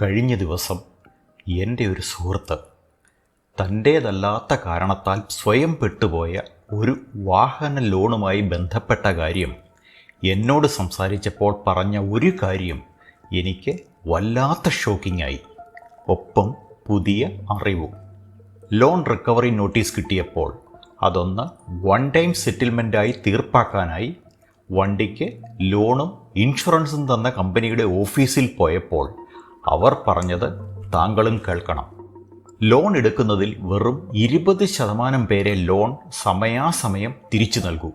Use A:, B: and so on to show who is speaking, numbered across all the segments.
A: കഴിഞ്ഞ ദിവസം എൻ്റെ ഒരു സുഹൃത്ത് തൻ്റേതല്ലാത്ത കാരണത്താൽ സ്വയം പെട്ടുപോയ ഒരു വാഹന ലോണുമായി ബന്ധപ്പെട്ട കാര്യം എന്നോട് സംസാരിച്ചപ്പോൾ പറഞ്ഞ ഒരു കാര്യം എനിക്ക് വല്ലാത്ത ഷോക്കിംഗായി. ഒപ്പം പുതിയ അറിവും. ലോൺ റിക്കവറി നോട്ടീസ് കിട്ടിയപ്പോൾ അതൊന്ന് വൺ ടൈം സെറ്റിൽമെൻറ്റായി തീർപ്പാക്കാനായി വണ്ടിക്ക് ലോണും ഇൻഷുറൻസും തന്ന കമ്പനിയുടെ ഓഫീസിൽ പോയപ്പോൾ അവർ പറഞ്ഞത് താങ്കളും കേൾക്കണം. ലോൺ എടുക്കുന്നതിൽ വെറും 20% പേരെ ലോൺ സമയാസമയം തിരിച്ചു നൽകൂ.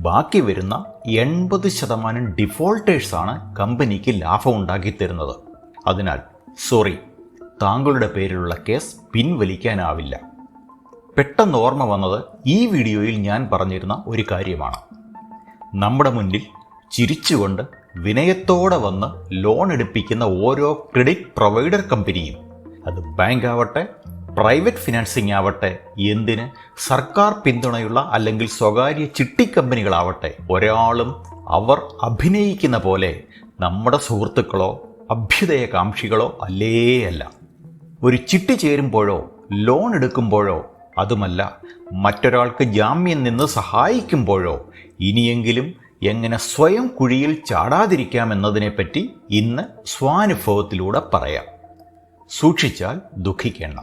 A: ബാക്കി വരുന്ന 80% ഡിഫോൾട്ടേഴ്സാണ് കമ്പനിക്ക് ലാഭം ഉണ്ടാക്കി തരുന്നത്. അതിനാൽ സോറി, താങ്കളുടെ പേരിലുള്ള കേസ് പിൻവലിക്കാനാവില്ല. പെട്ടെന്ന് ഓർമ്മ വന്നത് ഈ വീഡിയോയിൽ ഞാൻ പറഞ്ഞിരുന്ന ഒരു കാര്യമാണ്. നമ്മുടെ മുന്നിൽ ചിരിച്ചുകൊണ്ട് വിനയത്തോടെ വന്ന് ലോൺ എടുപ്പിക്കുന്ന ഓരോ ക്രെഡിറ്റ് പ്രൊവൈഡർ കമ്പനിയും, അത് ബാങ്ക് ആവട്ടെ, പ്രൈവറ്റ് ഫിനാൻസിങ് ആവട്ടെ, എന്തിന് സർക്കാർ പിന്തുണയുള്ള അല്ലെങ്കിൽ സ്വകാര്യ ചിട്ടി കമ്പനികളാവട്ടെ, ഒരാളും അവർ അഭിനയിക്കുന്ന പോലെ നമ്മുടെ സുഹൃത്തുക്കളോ അഭ്യുദയകാംക്ഷികളോ അല്ല. ഒരു ചിട്ടി ചേരുമ്പോഴോ ലോൺ എടുക്കുമ്പോഴോ, അതുമല്ല മറ്റൊരാൾക്ക് ജാമ്യം നിന്ന് സഹായിക്കുമ്പോഴോ ഇനിയെങ്കിലും എങ്ങനെ സ്വയം കുഴിയിൽ ചാടാതിരിക്കാമെന്നതിനെപ്പറ്റി ഇന്ന് സ്വാനുഭവത്തിലൂടെ പറയാം. സൂക്ഷിച്ചാൽ ദുഃഖിക്കേണ്ട.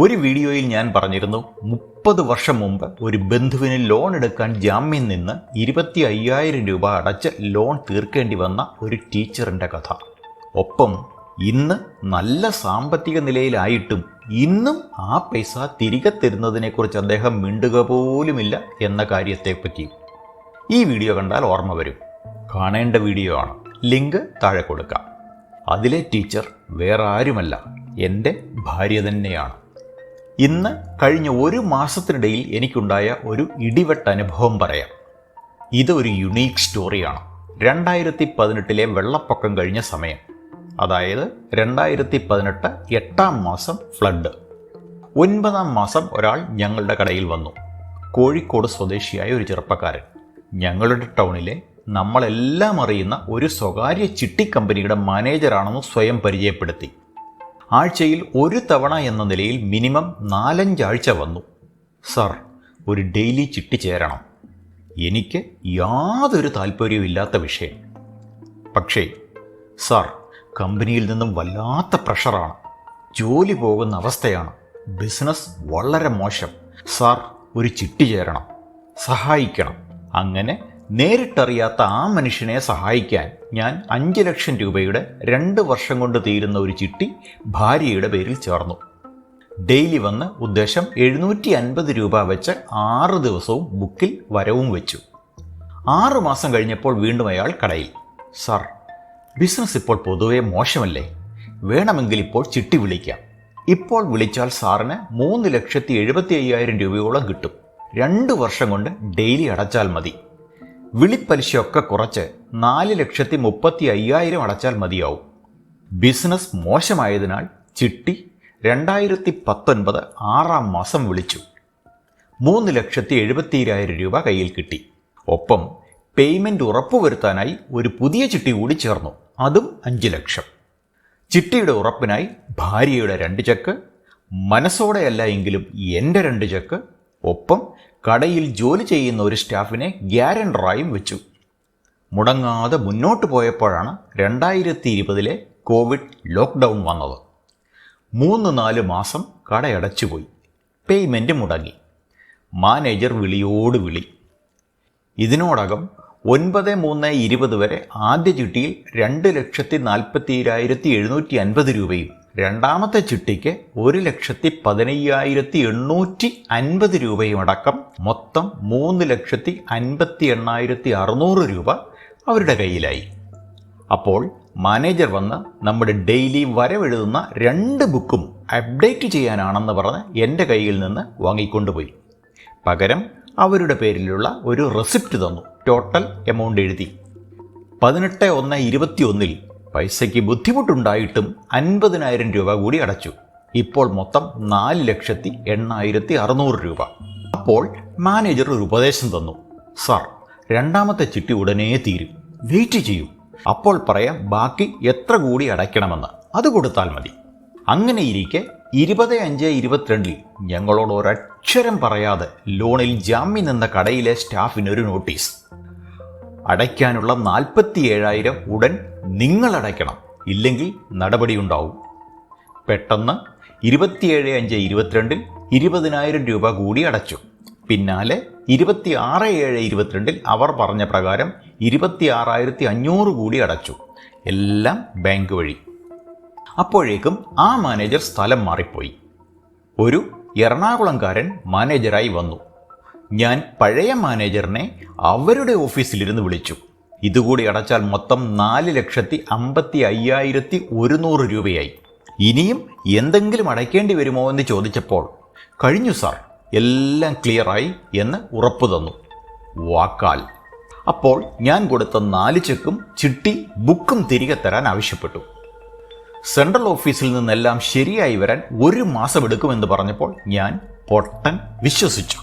A: ഒരു വീഡിയോയിൽ ഞാൻ പറഞ്ഞിരുന്നു, 30 വർഷം മുമ്പ് ഒരു ബന്ധുവിന് ലോൺ എടുക്കാൻ ജാമ്യം നിന്ന് 25,000 രൂപ അടച്ച് ലോൺ തീർക്കേണ്ടി വന്ന ഒരു ടീച്ചറിൻ്റെ കഥ. ഒപ്പം ഇന്ന് നല്ല സാമ്പത്തിക നിലയിലായിട്ടും ഇന്നും ആ പൈസ തിരികെ തരുന്നതിനെക്കുറിച്ച് അദ്ദേഹം മിണ്ടുക പോലുമില്ല എന്ന കാര്യത്തെപ്പറ്റി ഈ വീഡിയോ കണ്ടാൽ ഓർമ്മ വരും. കാണേണ്ട വീഡിയോ ആണ്. ലിങ്ക് താഴെ കൊടുക്കാം. അതിലെ ടീച്ചർ വേറെ ആരുമല്ല, എൻ്റെ ഭാര്യ തന്നെയാണ്. ഇന്ന് കഴിഞ്ഞ ഒരു മാസത്തിനിടയിൽ എനിക്കുണ്ടായ ഒരു ഇടിവെട്ട അനുഭവം പറയാം. ഇതൊരു യുണീക്ക് സ്റ്റോറിയാണ്. 2018 വെള്ളപ്പൊക്കം കഴിഞ്ഞ സമയം, അതായത് 2018 8-ാം മാസം ഫ്ലഡ്. 9-ാം മാസം ഒരാൾ ഞങ്ങളുടെ കടയിൽ വന്നു. കോഴിക്കോട് സ്വദേശിയായ ഒരു ചെറുപ്പക്കാരൻ. ഞങ്ങളുടെ ടൗണിലെ നമ്മളെല്ലാം അറിയുന്ന ഒരു സ്വകാര്യ ചിട്ടി കമ്പനിയുടെ മാനേജറാണെന്ന് സ്വയം പരിചയപ്പെടുത്തി. ആഴ്ചയിൽ ഒരു തവണ എന്ന നിലയിൽ മിനിമം 4-5 ആഴ്ച വന്നു. സാർ, ഒരു ഡെയിലി ചിട്ടി ചേരണം. എനിക്ക് യാതൊരു താല്പര്യവും ഇല്ലാത്ത വിഷയം. പക്ഷേ സാർ, കമ്പനിയിൽ നിന്നും വല്ലാത്ത പ്രഷറാണ്, ജോലി പോകുന്ന അവസ്ഥയാണ്, ബിസിനസ് വളരെ മോശം. സാർ, ഒരു ചിട്ടി ചേരണം, സഹായിക്കണം. അങ്ങനെ നേരിട്ടറിയാത്ത ആ മനുഷ്യനെ സഹായിക്കാൻ ഞാൻ 5 ലക്ഷം രൂപയുടെ 2 വർഷം കൊണ്ട് തീരുന്ന ഒരു ചിട്ടി ഭാര്യയുടെ പേരിൽ ചേർന്നു. ഡെയിലി വന്ന് ഉദ്ദേശം 750 രൂപ വെച്ച് 6 ദിവസവും ബുക്കിൽ വരവും വെച്ചു. 6 മാസം കഴിഞ്ഞപ്പോൾ വീണ്ടും അയാൾ കടയിൽ. സാർ, ബിസിനസ് ഇപ്പോൾ പൊതുവെ മോശമല്ലേ, വേണമെങ്കിൽ ഇപ്പോൾ ചിട്ടി വിളിക്കാം. ഇപ്പോൾ വിളിച്ചാൽ സാറിന് 3,75,000 രൂപയോളം കിട്ടും. 2 വർഷം കൊണ്ട് ഡെയിലി അടച്ചാൽ മതി. വിളിപ്പലിശയൊക്കെ കുറച്ച് 4,35,000 അടച്ചാൽ മതിയാവും. ബിസിനസ് മോശമായതിനാൽ ചിട്ടി 2019 6-ാം മാസം വിളിച്ചു. 3,70,000 രൂപ കയ്യിൽ കിട്ടി. ഒപ്പം പേയ്മെൻറ്റ് ഉറപ്പുവരുത്താനായി ഒരു പുതിയ ചിട്ടി കൂടി ചേർന്നു, അതും 5 ലക്ഷം. ചിട്ടിയുടെ ഉറപ്പിനായി ഭാര്യയുടെ 2 ചെക്ക്, മനസ്സോടെയല്ല എങ്കിലും എൻ്റെ 2 ചെക്ക്, ഒപ്പം കടയിൽ ജോലി ചെയ്യുന്ന ഒരു സ്റ്റാഫിനെ ഗ്യാരണ്ടറായും വെച്ചു. മുടങ്ങാതെ മുന്നോട്ട് പോയപ്പോഴാണ് 2020 കോവിഡ് ലോക്ക്ഡൗൺ വന്നത്. 3-4 മാസം കടയടച്ചുപോയി. പേയ്മെൻറ്റ് മുടങ്ങി. മാനേജർ വിളിയോട് വിളി. ഇതിനോടകം 9/3/20 വരെ ആദ്യ ചിട്ടിയിൽ 2,40,47,750 രൂപയും രണ്ടാമത്തെ ചിട്ടിക്ക് 1,15,850 രൂപയും അടക്കം മൊത്തം 3,58,600 രൂപ അവരുടെ കയ്യിലായി. അപ്പോൾ മാനേജർ വന്ന് നമ്മുടെ ഡെയിലി വരവെഴുതുന്ന 2 ബുക്കും അപ്ഡേറ്റ് ചെയ്യാനാണെന്ന് പറഞ്ഞ് എൻ്റെ കയ്യിൽ നിന്ന് വാങ്ങിക്കൊണ്ടുപോയി. പകരം അവരുടെ പേരിലുള്ള ഒരു റെസിപ്റ്റ് തന്നു. ടോട്ടൽ എമൗണ്ട് എഴുതി. 18/1/21 പൈസയ്ക്ക് ബുദ്ധിമുട്ടുണ്ടായിട്ടും 50,000 രൂപ കൂടി അടച്ചു. ഇപ്പോൾ മൊത്തം 4,08,600 രൂപ. അപ്പോൾ മാനേജർ ഒരു ഉപദേശം തന്നു. സാർ, രണ്ടാമത്തെ ചിട്ടി ഉടനെ തീരും, വെയിറ്റ് ചെയ്യൂ, അപ്പോൾ പറയാം ബാക്കി എത്ര കൂടി അടയ്ക്കണമെന്ന്. അത് കൊടുത്താൽ മതി. അങ്ങനെയിരിക്കെ 20/5/22 ഞങ്ങളോട് ഒരക്ഷരം പറയാതെ ലോണിൽ ജാമ്യം നിന്ന കടയിലെ സ്റ്റാഫിനൊരു നോട്ടീസ്. അടയ്ക്കാനുള്ള 47,000 ഉടൻ നിങ്ങൾ അടയ്ക്കണം, ഇല്ലെങ്കിൽ നടപടിയുണ്ടാവും. പെട്ടെന്ന് 27/5/22 20,000 രൂപ കൂടി അടച്ചു. പിന്നാലെ 26/7/22 അവർ പറഞ്ഞ പ്രകാരം 26,500 കൂടി അടച്ചു. എല്ലാം ബാങ്ക് വഴി. അപ്പോഴേക്കും ആ മാനേജർ സ്ഥലം മാറിപ്പോയി. ഒരു എറണാകുളംകാരൻ മാനേജരായി വന്നു. ഞാൻ പഴയ മാനേജറിനെ അവരുടെ ഓഫീസിലിരുന്ന് വിളിച്ചു. ഇതുകൂടി അടച്ചാൽ മൊത്തം 4,55,100 രൂപയായി. ഇനിയും എന്തെങ്കിലും അടയ്ക്കേണ്ടി വരുമോ എന്ന് ചോദിച്ചപ്പോൾ, കഴിഞ്ഞു സാർ, എല്ലാം ക്ലിയറായി എന്ന് ഉറപ്പു തന്നു. വാക്കാൽ. അപ്പോൾ ഞാൻ കൊടുത്ത 4 ചെക്കും ചിട്ടി ബുക്കും തിരികെ തരാൻ ആവശ്യപ്പെട്ടു. സെൻട്രൽ ഓഫീസിൽ നിന്നെല്ലാം ശരിയായി വരാൻ 1 മാസം എടുക്കുമെന്ന് പറഞ്ഞപ്പോൾ ഞാൻ പൊട്ടൻ വിശ്വസിച്ചു.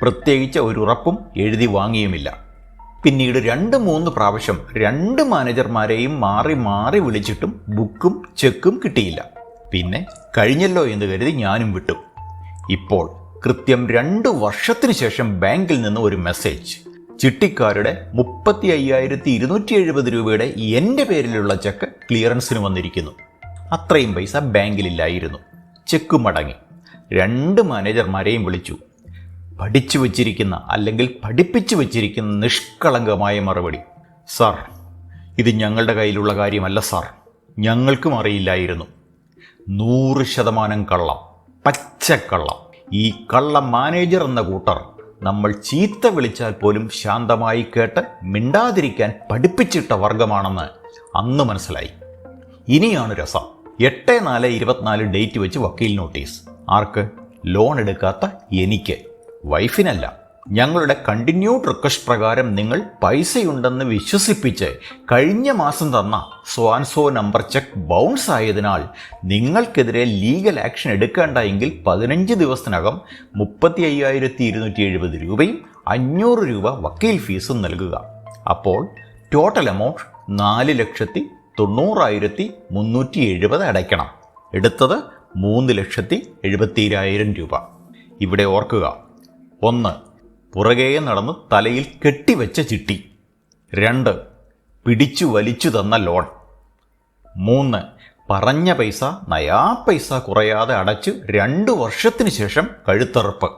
A: പ്രത്യേകിച്ച് ഒരു ഉറപ്പും എഴുതി വാങ്ങിയുമില്ല. പിന്നീട് 2-3 പ്രാവശ്യം 2 മാനേജർമാരെയും മാറി മാറി വിളിച്ചിട്ടും ബുക്കും ചെക്കും കിട്ടിയില്ല. പിന്നെ കഴിഞ്ഞല്ലോ എന്ന് കരുതി ഞാനും വിട്ടു. ഇപ്പോൾ കൃത്യം 2 വർഷത്തിന് ശേഷം ബാങ്കിൽ നിന്ന് ഒരു മെസ്സേജ്. ചിട്ടിക്കാരുടെ 35,270 രൂപയുടെ എൻ്റെ പേരിലുള്ള ചെക്ക് ക്ലിയറൻസിന് വന്നിരിക്കുന്നു. അത്രയും പൈസ ബാങ്കിലില്ലായിരുന്നു. ചെക്ക് മടങ്ങി. 2 മാനേജർമാരെയും വിളിച്ചു. പഠിച്ചു വച്ചിരിക്കുന്ന അല്ലെങ്കിൽ പഠിപ്പിച്ചു വച്ചിരിക്കുന്ന നിഷ്കളങ്കമായ മറുപടി, സാർ, ഇത് ഞങ്ങളുടെ കയ്യിലുള്ള കാര്യമല്ല സാർ, ഞങ്ങൾക്കും അറിയില്ലായിരുന്നു. 100% കള്ളം, പച്ചക്കള്ളം. ഈ കള്ള മാനേജർ എന്ന കൂട്ടർ നമ്മൾ ചീത്ത വിളിച്ചാൽ പോലും ശാന്തമായി കേട്ട് മിണ്ടാതിരിക്കാൻ പഠിപ്പിച്ചിട്ട വർഗമാണെന്ന് അന്ന് മനസ്സിലായി. ഇനിയാണ് രസം. 8/4/24 ഡേറ്റ് വെച്ച് വക്കീൽ നോട്ടീസ്. ആർക്ക്? ലോൺ എടുക്കാത്ത എനിക്ക്, വൈഫിനല്ല. ഞങ്ങളുടെ കണ്ടിന്യൂഡ് റിക്വസ്റ്റ് പ്രകാരം നിങ്ങൾ പൈസയുണ്ടെന്ന് വിശ്വസിപ്പിച്ച് കഴിഞ്ഞ മാസം തന്ന സ്വാൻസോ നമ്പർ ചെക്ക് ബൗൺസ് ആയതിനാൽ നിങ്ങൾക്കെതിരെ ലീഗൽ ആക്ഷൻ എടുക്കേണ്ട എങ്കിൽ 15 ദിവസത്തിനകം 35,270 രൂപയും 500 രൂപ വക്കീൽ ഫീസും നൽകുക. അപ്പോൾ ടോട്ടൽ എമൗണ്ട് 4,90,370 അടയ്ക്കണം. എടുത്തത് 3,70,000 രൂപ. ഇവിടെ ഓർക്കുക, 1. പുറകെ നടന്ന് തലയിൽ കെട്ടിവെച്ച ചിട്ടി. 2. പിടിച്ചു വലിച്ചു തന്ന ലോൺ. 3. പറഞ്ഞ പൈസ നയാ പൈസ കുറയാതെ അടച്ച് 2 വർഷത്തിന് ശേഷം കഴുത്തറപ്പ്.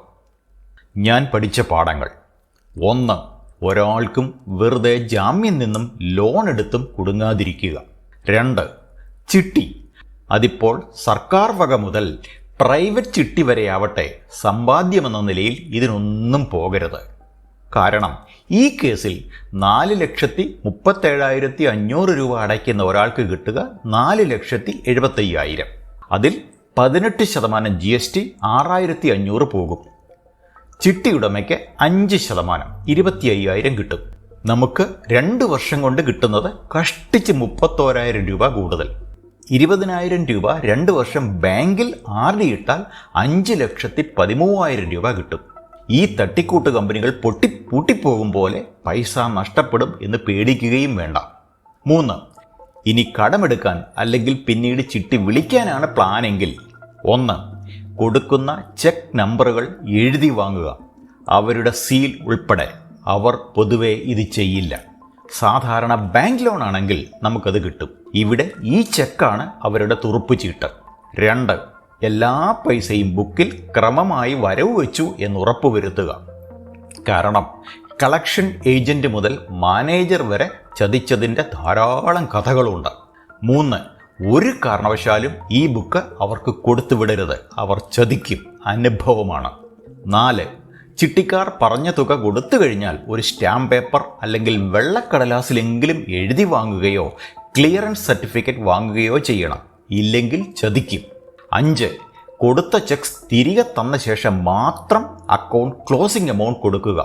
A: ഞാൻ പഠിച്ച പാഠങ്ങൾ: 1. ഒരാൾക്കും വെറുതെ ജാമ്യം നിന്നും ലോൺ എടുത്തും കുടുങ്ങാതിരിക്കുക. 2. ചിട്ടി, അതിപ്പോൾ സർക്കാർ വക മുതൽ പ്രൈവറ്റ് ചിട്ടി വരെയാവട്ടെ, സമ്പാദ്യമെന്ന നിലയിൽ ഇതിനൊന്നും പോകരുത്. കാരണം ഈ കേസിൽ 4,37,500 രൂപ അടയ്ക്കുന്ന ഒരാൾക്ക് കിട്ടുക 4,75,000. അതിൽ 18% GST 6,500 പോകും. ചിട്ടി ഉടമയ്ക്ക് 5% 25,000 കിട്ടും. നമുക്ക് 2 വർഷം കൊണ്ട് കിട്ടുന്നത് കഷ്ടിച്ച് 31,000 രൂപ കൂടുതൽ. 20,000 രൂപ 2 വർഷം ബാങ്കിൽ RD ഇട്ടാൽ 5,13,000 രൂപ കിട്ടും. ഈ തട്ടിക്കൂട്ട് കമ്പനികൾ പൂട്ടിപ്പോകും പോലെ പൈസ നഷ്ടപ്പെടും എന്ന് പേടിക്കുകയും വേണ്ട. 3. ഇനി കടമെടുക്കാൻ അല്ലെങ്കിൽ പിന്നീട് ചിട്ടി വിളിക്കാനാണ് പ്ലാനെങ്കിൽ, 1. കൊടുക്കുന്ന ചെക്ക് നമ്പറുകൾ എഴുതി വാങ്ങുക, അവരുടെ സീൽ ഉൾപ്പെടെ. അവർ പൊതുവെ ഇത് ചെയ്യില്ല. സാധാരണ ബാങ്ക് ലോൺ ആണെങ്കിൽ നമുക്കത് കിട്ടും. ഇവിടെ ഈ ചെക്കാണ് അവരുടെ തുറുപ്പ് ചീട്ട്. 2. എല്ലാ പൈസയും ബുക്കിൽ ക്രമമായി വരവ് വെച്ചു എന്ന് ഉറപ്പുവരുത്തുക. കാരണം കളക്ഷൻ ഏജന്റ് മുതൽ മാനേജർ വരെ ചതിച്ചതിൻ്റെ ധാരാളം കഥകളുണ്ട്. 3. ഒരു കാരണവശാലും ഈ ബുക്ക് അവർക്ക് കൊടുത്തുവിടരുത്, അവർ ചതിക്കും. അനുഭവമാണ്. 4. ചിട്ടിക്കാർ പറഞ്ഞ തുക കൊടുത്തു കഴിഞ്ഞാൽ ഒരു സ്റ്റാമ്പ് പേപ്പർ അല്ലെങ്കിൽ വെള്ളക്കടലാസിലെങ്കിലും എഴുതി വാങ്ങുകയോ ക്ലിയറൻസ് സർട്ടിഫിക്കറ്റ് വാങ്ങുകയോ ചെയ്യണം. ഇല്ലെങ്കിൽ ചതിക്കും. 5. കൊടുത്ത ചെക്സ് തിരികെ തന്ന ശേഷം മാത്രം അക്കൗണ്ട് ക്ലോസിംഗ് എമൗണ്ട് കൊടുക്കുക.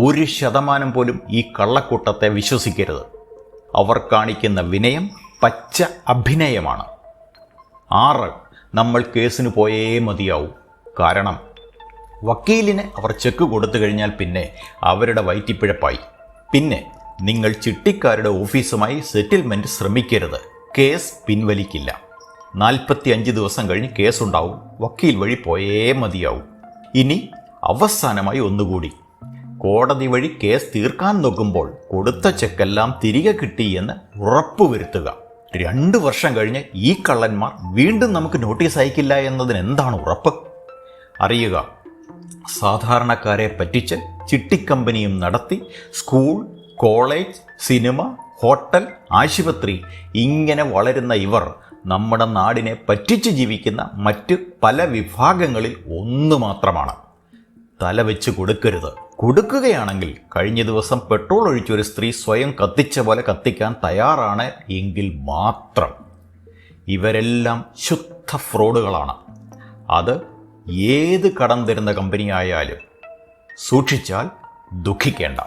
A: 1% പോലും ഈ കള്ളക്കൂട്ടത്തെ വിശ്വസിക്കരുത്. അവർ കാണിക്കുന്ന വിനയം പച്ച അഭിനയമാണ്. 6. നമ്മൾ കേസിന് പോയേ മതിയാവും. കാരണം വക്കീലിന് അവർ ചെക്ക് കൊടുത്തു കഴിഞ്ഞാൽ പിന്നെ അവരുടെ വയറ്റിപ്പിഴപ്പായി. പിന്നെ നിങ്ങൾ ചിട്ടിക്കാരുടെ ഓഫീസുമായി സെറ്റിൽമെൻറ്റ് ശ്രമിക്കരുത്. കേസ് പിൻവലിക്കില്ല. 45 ദിവസം കഴിഞ്ഞ് കേസുണ്ടാവും, വക്കീൽ വഴി പോയേ മതിയാവും. ഇനി അവസാനമായി ഒന്നുകൂടി, കോടതി വഴി കേസ് തീർക്കാൻ നോക്കുമ്പോൾ കൊടുത്ത ചെക്കെല്ലാം തിരികെ കിട്ടി എന്ന് ഉറപ്പുവരുത്തുക. 2 വർഷം കഴിഞ്ഞ് ഈ കള്ളന്മാർ വീണ്ടും നമുക്ക് നോട്ടീസ് അയക്കില്ല എന്നതിന് എന്താണ് ഉറപ്പ്? അറിയുക, സാധാരണക്കാരെ പറ്റിച്ച് ചിട്ടിക്കമ്പനിയും നടത്തി സ്കൂൾ, കോളേജ്, സിനിമ, ഹോട്ടൽ, ആശുപത്രി ഇങ്ങനെ വളരുന്ന ഇവർ നമ്മുടെ നാടിനെ പറ്റിച്ച് ജീവിക്കുന്ന മറ്റ് പല വിഭാഗങ്ങളിൽ ഒന്ന് മാത്രമാണ്. തല വെച്ച് കൊടുക്കരുത്. കൊടുക്കുകയാണെങ്കിൽ കഴിഞ്ഞ ദിവസം പെട്രോൾ ഒഴിച്ചൊരു സ്ത്രീ സ്വയം കത്തിച്ച പോലെ കത്തിക്കാൻ തയ്യാറാണ് എങ്കിൽ മാത്രം. ഇവരെല്ലാം ശുദ്ധ ഫ്രോഡുകളാണ്. അത് ഏത് കടം തരുന്ന കമ്പനിയായാലും. സൂക്ഷിച്ചാൽ ദുഃഖിക്കേണ്ട.